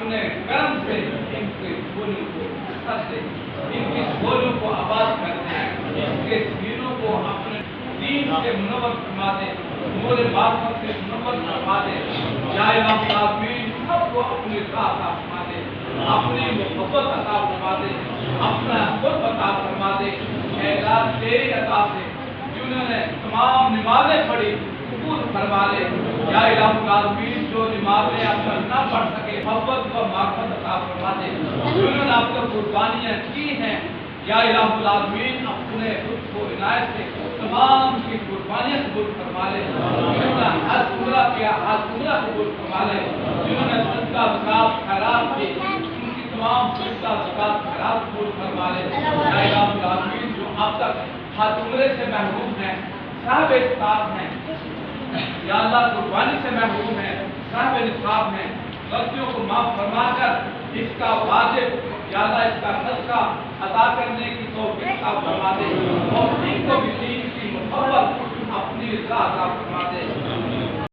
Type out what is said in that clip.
اپنے کرم سے ان کے جھولوں کو کر دے، ان کے جھولوں کو آباد کر دے، ان کے سینوں کو اپنے دین سے منور فرما دے، نور معرفت سے منور فرما دے۔ یا الہ العالمین سب کو اپنی عطا فرما دے، اپنی محبت عطا فرما دے، اپنا قرب عطا فرما دے۔ اے اللہ تیری عطا سے جنہوں نے تمام نمازیں پڑھی قبول فرما لے۔ یا الہ العالمین جو نمازیں اکثر نہ پڑھ سکے محبت و معرفت عطا فرما دے۔ جنہوں نے اب تک قربانیاں کی ہیں یا الہ العالمین اپنے خود کو عنایت سے تمام کی قربانیاں قبول فرما لے۔ جنہوں نے حج عمرہ کیا حج عمرہ قبول فرما لے۔ جنہوں نے صدقہ زکات خیرات کی ان کی تمام صدقہ زکات خیرات قبول فرما لے۔ یا الہ العالمین جو اب تک حج عمرے سے محروم ہیں صاحب استطاعت ہیں یا اللہ قربانی سے محروم ہیں صاحب نصاب ہیں، غلطیوں کو معاف فرما کر اس کا واجب یا اللہ اس کا صدقہ ادا کرنے کی توفیق عطا فرما دے۔